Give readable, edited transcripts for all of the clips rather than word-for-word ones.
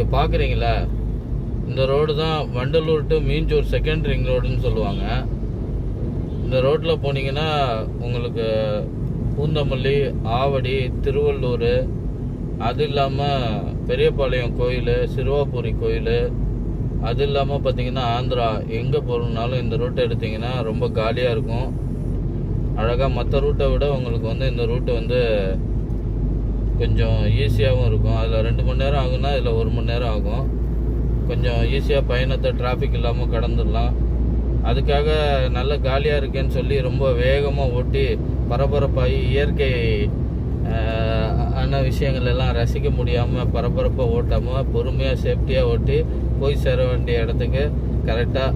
இங்கே பார்க்குறீங்களா, இந்த ரோடு தான் Vandalur to Minjur second ring ரோடுன்னு சொல்லுவாங்க. இந்த ரோட்டில் போனீங்கன்னா உங்களுக்கு பூந்தமல்லி, ஆவடி, திருவள்ளூர், அது இல்லாமல் பெரியபாளையம் கோயில், சிறுவாபுரி கோயில், அது இல்லாமல் பார்த்தீங்கன்னா ஆந்திரா, எங்கே போகணுன்னாலும் இந்த ரூட்டை எடுத்திங்கன்னா ரொம்ப காலியாக இருக்கும். அழகாக மற்ற ரூட்டை விட உங்களுக்கு இந்த ரூட்டு கொஞ்சம் ஈஸியாகவும் இருக்கும். அதில் 2 மணி நேரம் ஆகுன்னா இதில் 1 மணி நேரம் ஆகும். கொஞ்சம் ஈஸியாக பயணத்தை டிராஃபிக் இல்லாமல் கடந்துடலாம். அதுக்காக நல்ல காலியாக இருக்கேன்னு சொல்லி ரொம்ப வேகமாக ஓட்டி பரபரப்பாகி இயற்கை ஆன விஷயங்கள் எல்லாம் ரசிக்க முடியாமல் பரபரப்பாக ஓட்டாமல் பொறுமையாக சேஃப்டியாக ஓட்டி போய் சேர வேண்டிய இடத்துக்கு கரெக்டாக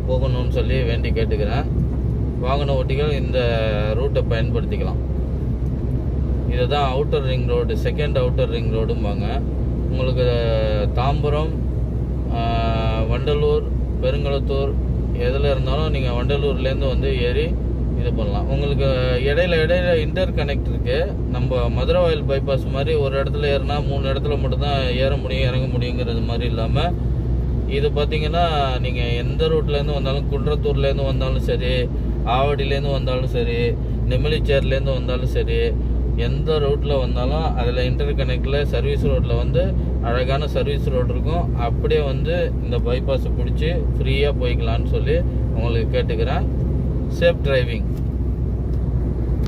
போகணும்னு சொல்லி வேண்டி கேட்டுக்கிறேன். வாகன ஓட்டிகள் இந்த ரூட்டை பயன்படுத்திக்கலாம். இதுதான் outer ring road, second outer ring ரோடும்பாங்க. உங்களுக்கு தாம்பரம், வண்டலூர், பெருங்களத்தூர் எதில் இருந்தாலும் நீங்கள் வண்டலூர்லேருந்து ஏறி இது பண்ணலாம். உங்களுக்கு இடையில இன்டர் கனெக்ட் இருக்குது. நம்ம மதுரவாயல் பைபாஸ் மாதிரி ஒரு இடத்துல ஏறினா 3 இடத்துல மட்டும்தான் ஏற முடியும் இறங்க முடியுங்கிறது மாதிரி இல்லாமல், இது பார்த்தீங்கன்னா நீங்கள் எந்த ரூட்லேருந்து வந்தாலும், குன்றத்தூர்லேருந்து வந்தாலும் சரி, ஆவடியிலேருந்து வந்தாலும் சரி, நெமிலிச்சேர்லேருந்து வந்தாலும் சரி, எந்த ரூட்டில் வந்தாலும் அதில் இன்டர் கனெக்டில் சர்வீஸ் ரோட்டில் அழகான சர்வீஸ் ரோடு இருக்கும். அப்படியே இந்த பைபாஸை பிடிச்சி ஃப்ரீயாக போய்க்கலான்னு சொல்லி உங்களுக்கு கேட்டுக்கிறேன். Safe driving.